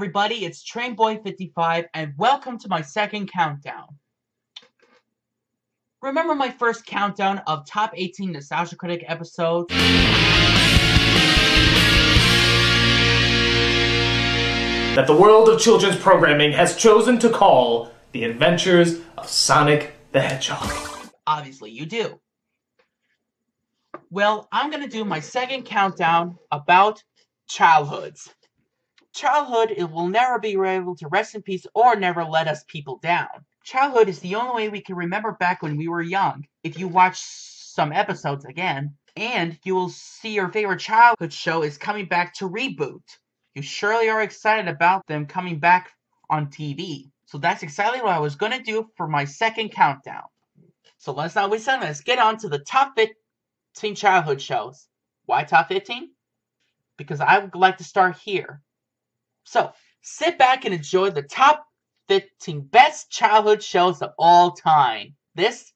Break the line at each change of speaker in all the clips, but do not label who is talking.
everybody, it's Trainboy55 and welcome to my second countdown. Remember my first countdown of top 18 Nostalgia Critic episodes?
That the world of children's programming has chosen to call The Adventures of Sonic the Hedgehog.
Obviously you do. Well, I'm gonna do my second countdown about childhoods. Childhood, it will never be able to rest in peace or never let us people down. Childhood is the only way we can remember back when we were young. If you watch some episodes again, and you will see your favorite childhood show is coming back to reboot. You surely are excited about them coming back on TV. So that's exactly what I was going to do for my second countdown. So let's not waste time, let's get on to the top 15 childhood shows. Why top 15? Because I would like to start here. So, sit back and enjoy the top 15 best childhood shows of all time. This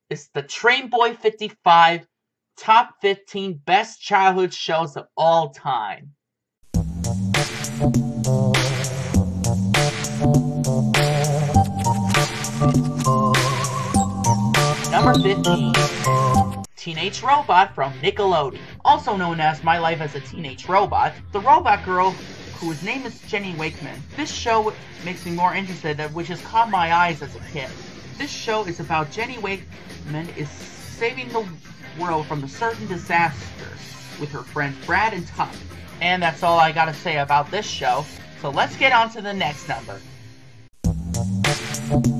is the Trainboy55 top 15 best childhood shows of all time. Number 15. Teenage Robot from Nickelodeon. Also known as My Life as a Teenage Robot, the robot girl whose name is Jenny Wakeman. This show makes me more interested, which has caught my eyes as a kid. This show is about Jenny Wakeman is saving the world from a certain disaster with her friends Brad and Tom. And that's all I gotta say about this show, so let's get on to the next number.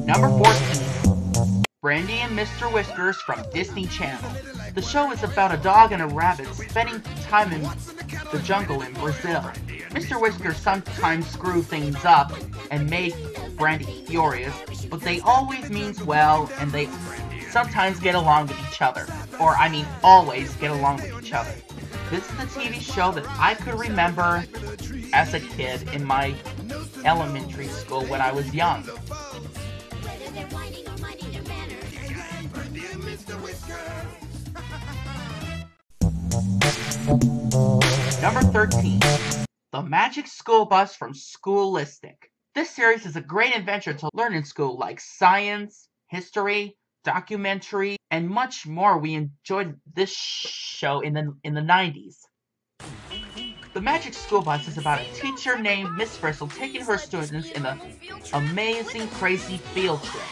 Number 14. Brandy and Mr. Whiskers from Disney Channel. The show is about a dog and a rabbit spending time in the jungle in Brazil. Mr. Whiskers sometimes screw things up and make Brandy furious, but they always means well and they sometimes get along with each other. Or, I mean, always get along with each other. This is the TV show that I could remember as a kid in my elementary school when I was young. Number 13. The Magic School Bus from Schoolistic. This series is a great adventure to learn in school, like science, history, documentary, and much more. We enjoyed this show in the 90s. The Magic School Bus is about a teacher named Miss Bristol taking her students in an amazing, crazy field trip.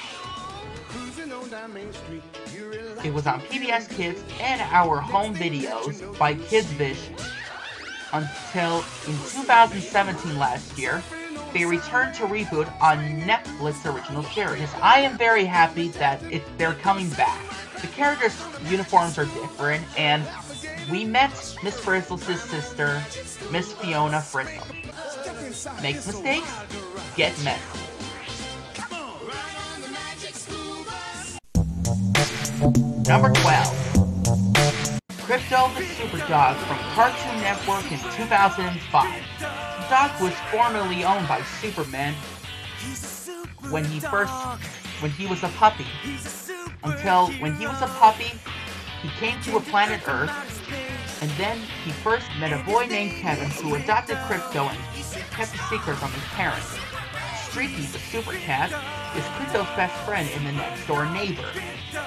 It was on PBS Kids and our home videos by Kids Vision. Until in 2017 last year, they returned to reboot on Netflix original series. I am very happy that they're coming back. The characters' uniforms are different, and we met Miss Bristle's sister, Miss Fiona Frizzle. Makes mistakes? Get messy. Number 12. Crypto the Super Dog from Cartoon Network in 2005. The dog was formerly owned by Superman when he was a puppy. Until when he was a puppy, he came to a planet Earth, and then he first met a boy named Kevin who adopted Crypto and kept a secret from his parents. Streaky the Super Cat is Crypto's best friend and the next door neighbor,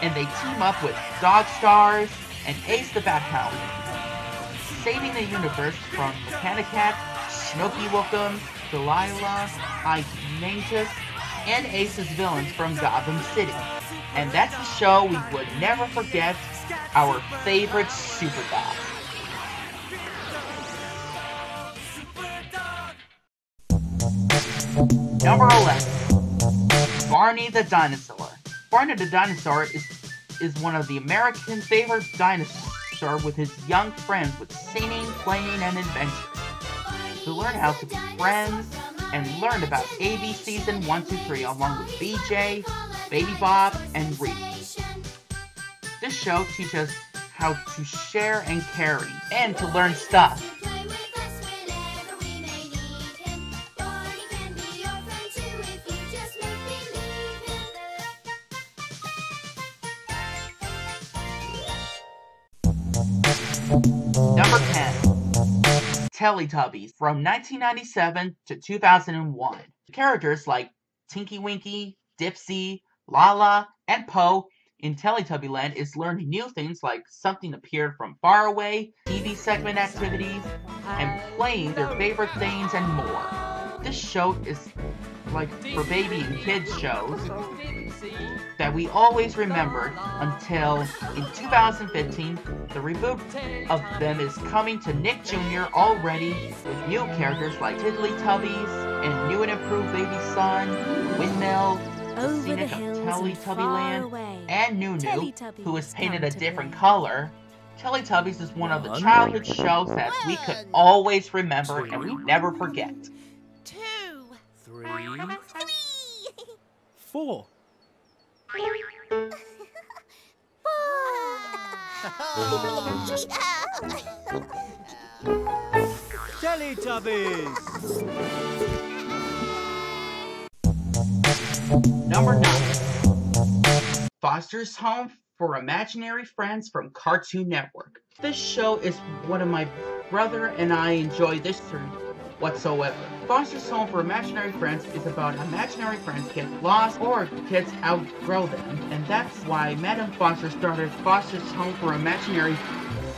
and they team up with Dog Stars and Ace the Bat Hound, saving the universe from Mechanicat, Snooky Wookum, Delilah, Ignatius, and Ace's villains from Gotham City. And that's a show we would never forget, our favorite super dog. Number 11. Barney the Dinosaur. Barney the Dinosaur is one of the American favorite dinosaur with his young friends with singing, playing, and adventure. To learn how to be friends and learn about AB Season 1, 2, 3 along with BJ, Baby Bob, and Reese. This show teaches us how to share and caring and to learn stuff. Number 10. Teletubbies from 1997 to 2001. Characters like Tinky Winky, Dipsy, Lala, and Po in Teletubbyland is learning new things like something appeared from far away, TV segment activities, and playing their favorite things and more. This show is like for baby and kids shows that we always remembered until in 2015, the reboot of them is coming to Nick Jr. already with new characters like Tiddly-Tubbies and new and improved Baby Son, Windmill, the Scenic of Teletubbyland, and Nunu, who is painted a different color. Teletubbies is one of the childhood shows that we could always remember and we never forget.
2,
3,
4.
4. Teletubbies!
Number 9. Foster's Home for Imaginary Friends from Cartoon Network. This show is one of my brother and I enjoy this whatsoever. Foster's Home for Imaginary Friends is about imaginary friends get lost or kids outgrow them, and that's why Madam Foster started Foster's Home for Imaginary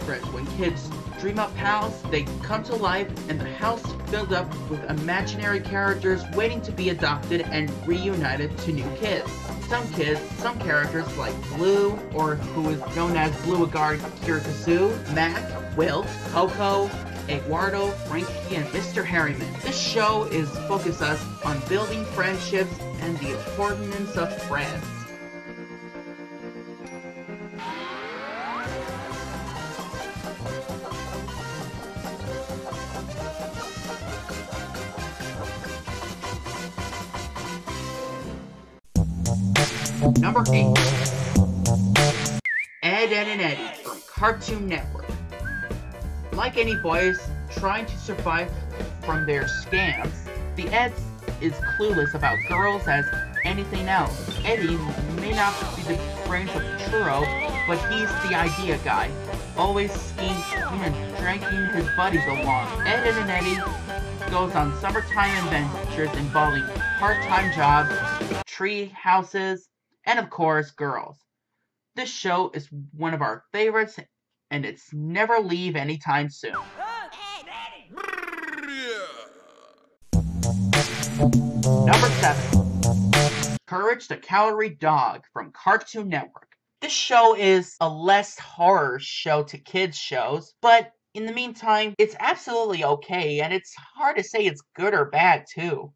Friends. When kids dream up pals, they come to life, and the house filled up with imaginary characters waiting to be adopted and reunited to new kids. Some characters like Blue, or who is known as Blue-Agard Kirikazu, Mac, Wilt, Coco, Eduardo, Frankie, and Mr. Harriman. This show is focused on building friendships and the importance of friends. Number 8. Ed, Edd and Eddy from Cartoon Network. Like any boys trying to survive from their scams, the Ed is clueless about girls as anything else. Eddie may not be the brains of Churro, but he's the idea guy, always scheming and dragging his buddies along. Ed, Edd and Eddy goes on summertime adventures involving part-time jobs, tree houses, and of course, girls. This show is one of our favorites, and it's never leave anytime soon. Number 7. Courage the Cowardly Dog from Cartoon Network. This show is a less horror show to kids shows, but in the meantime, it's absolutely okay, and it's hard to say it's good or bad too.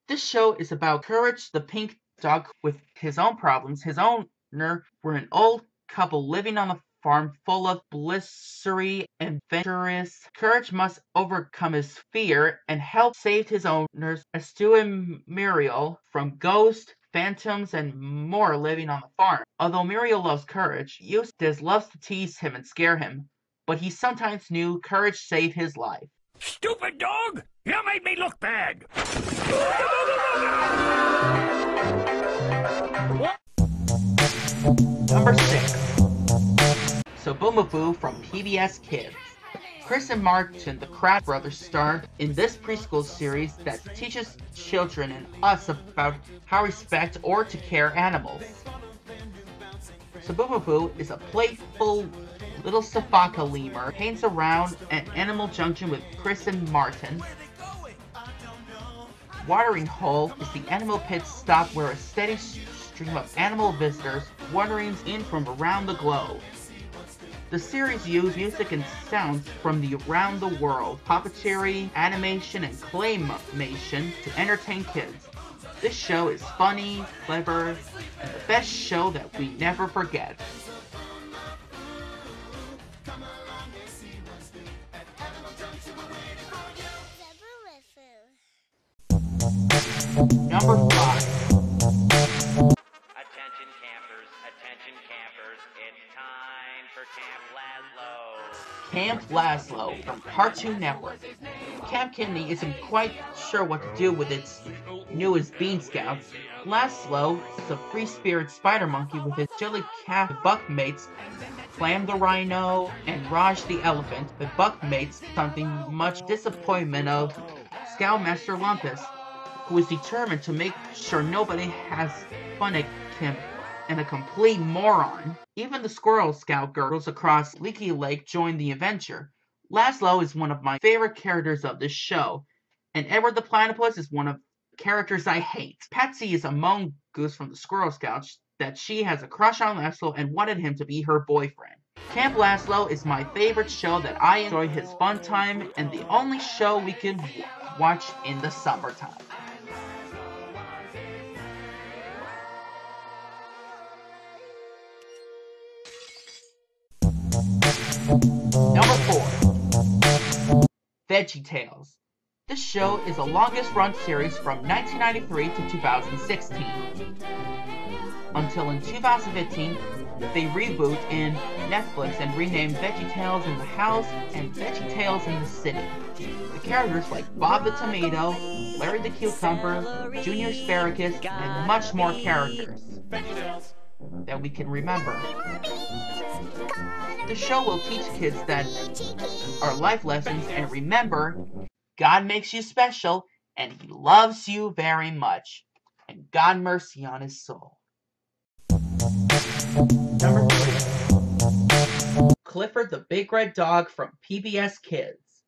This show is about Courage the pink dog with his own problems. His owner were an old couple living on a farm full of blistery and adventurous. Courage must overcome his fear and help save his owners, Stu and Muriel, from ghosts, phantoms, and more living on the farm. Although Muriel loves Courage, Eustace loves to tease him and scare him, but he sometimes knew Courage saved his life.
Stupid dog! You made me look bad!
Number 6. So Boomaboo from PBS Kids. Chris and Martin, the Kraft brothers, star in this preschool series that teaches children and us about how to respect or to care animals. So Boomaboo is a playful little Safaka lemur, hangs around at Animal Junction with Chris and Martin. Watering Hole is the animal pit stop where a steady stream of animal visitors wandering in from around the globe. The series used music and sounds from around the world, puppetry, animation, and claymation to entertain kids. This show is funny, clever, and the best show that we never forget. Number 5.
Attention campers, it's time for Camp Laszlo.
Camp Laszlo from Cartoon Network. Camp Kidney isn't quite sure what to do with its newest Bean Scouts, Laszlo is a free-spirit spider monkey with his jelly cat buckmates Clam the rhino and Raj the elephant. The buckmates something much disappointment of Scoutmaster Lumpus, who is determined to make sure nobody has fun at him and a complete moron. Even the Squirrel Scout girls across Leaky Lake join the adventure. Laszlo is one of my favorite characters of this show, and Edward the Platypus is one of the characters I hate. Patsy is a mongoose from the Squirrel Scouts that she has a crush on Laszlo and wanted him to be her boyfriend. Camp Laszlo is my favorite show that I enjoy his fun time and the only show we can watch in the summertime. Number 4. VeggieTales. This show is the longest run series from 1993 to 2016. Until in 2015, they reboot in Netflix and renamed VeggieTales in the House and VeggieTales in the City. The characters like Bob the Tomato, Larry the Cucumber, Junior Asparagus, and much more characters that we can remember. The show will teach kids that are life lessons and remember, God makes you special and He loves you very much. And God mercy on His soul. Number 3. Clifford the Big Red Dog from PBS Kids.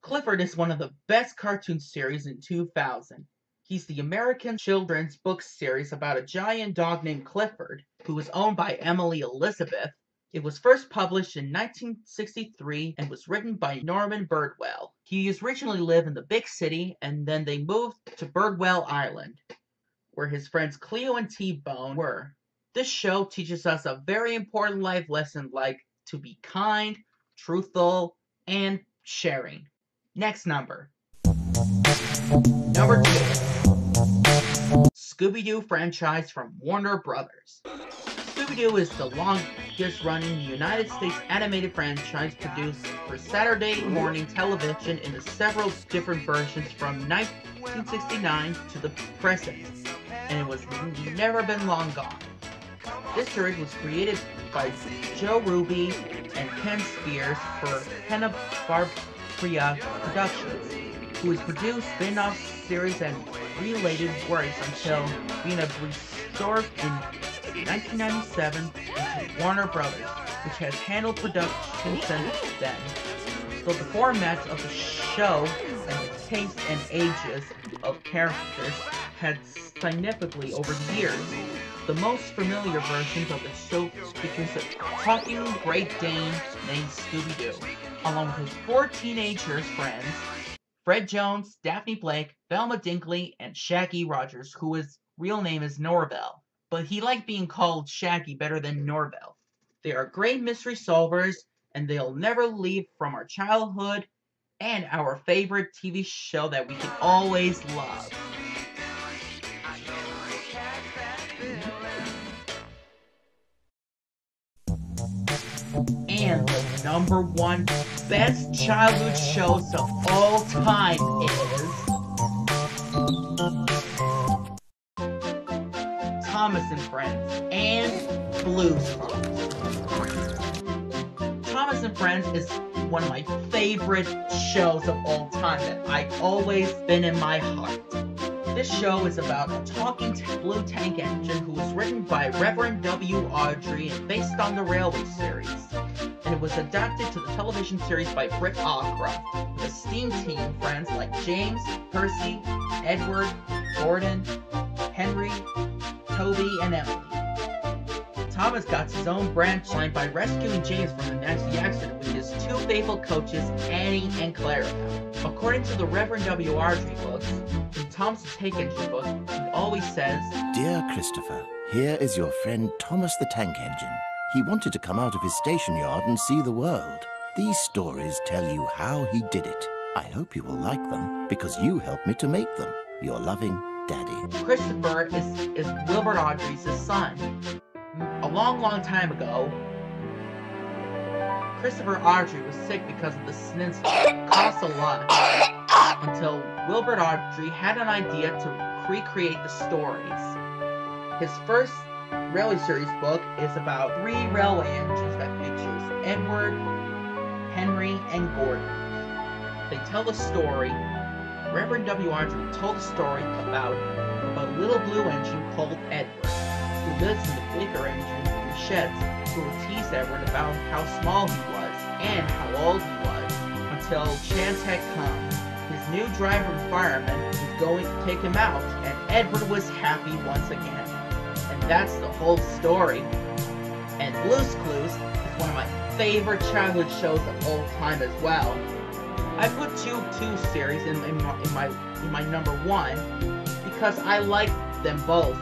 Clifford is one of the best cartoon series in 2000. He's the American children's book series about a giant dog named Clifford, who was owned by Emily Elizabeth. It was first published in 1963 and was written by Norman Birdwell. He originally lived in the big city, and then they moved to Birdwell Island, where his friends Cleo and T-Bone were. This show teaches us a very important life lesson like to be kind, truthful, and sharing. Next number. Number 2. Scooby-Doo franchise from Warner Brothers. Scooby-Doo is the longest-running United States animated franchise produced for Saturday morning television in the several different versions from 1969 to the present, and it was never been long gone. This series was created by Joe Ruby and Ken Spears for Hanna-Barbera Productions, who has produced spin-off series and related works until being restored in 1997 into Warner Brothers, which has handled production since then. So the format of the show and the taste and ages of characters had significantly over the years. The most familiar versions of the show features a talking Great Dane named Scooby-Doo, along with his 4 teenagers friends, Fred Jones, Daphne Blake, Velma Dinkley, and Shaggy Rogers, whose real name is Norvell, but he liked being called Shaggy better than Norvell. They are great mystery solvers, and they'll never leave from our childhood and our favorite TV show that we can always love. And the number 1 best childhood shows of all time is Thomas and Friends and Blues Clues. Thomas and Friends is one of my favorite shows of all time that I've always been in my heart. This show is about a talking blue tank engine who was written by Reverend W. Awdry and based on the Railway series. And it was adapted to the television series by Britt Allcroft, with a steam team friends like James, Percy, Edward, Gordon, Henry, Toby, and Emily. Thomas got his own branch line by rescuing James from a nasty accident with his 2 faithful coaches, Annie and Clara. According to the Reverend W. Awdry books, in Thomas the Tank Engine book, he always says,
"Dear Christopher, here is your friend Thomas the Tank Engine. He wanted to come out of his station yard and see the world. These stories tell you how he did it. I hope you will like them, because you helped me to make them. Your loving, Daddy."
Christopher is Wilbur Awdry's son. A long time ago, Christopher Awdry was sick because of the sniffles cost a lot, until Wilbur Awdry had an idea to recreate the stories. His first railway series book is about 3 railway engines that features Edward, Henry, and Gordon. They tell the story. Reverend W. Andrew told a story about a little blue engine called Edward, who lives in the bigger engine in the sheds, who will tease Edward about how small he was and how old he was, until chance had come. His new driver and fireman was going to take him out, and Edward was happy once again. And that's the whole story. And Blue's Clues is one of my favorite childhood shows of all time as well. I put two series in my number 1 because I like them both.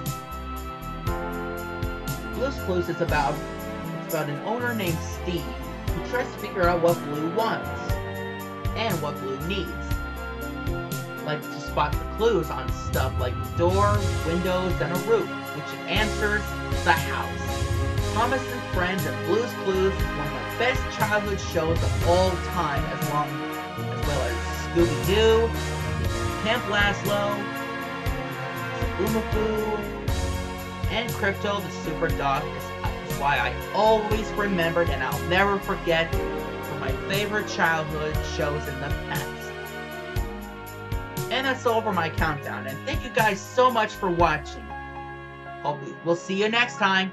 Blue's Clues is about an owner named Steve who tries to figure out what Blue wants and what Blue needs. Like to spot the clues on stuff like the door, windows, and a roof, which answers the house. Thomas and Friends and Blue's Clues is one of my best childhood shows of all time, as well as Scooby-Doo, Camp Lazlo, Boomafoo, and Crypto the Super Dog is why I always remembered and I'll never forget for my favorite childhood shows in the past. And that's all for my countdown, and thank you guys so much for watching. We'll see you next time.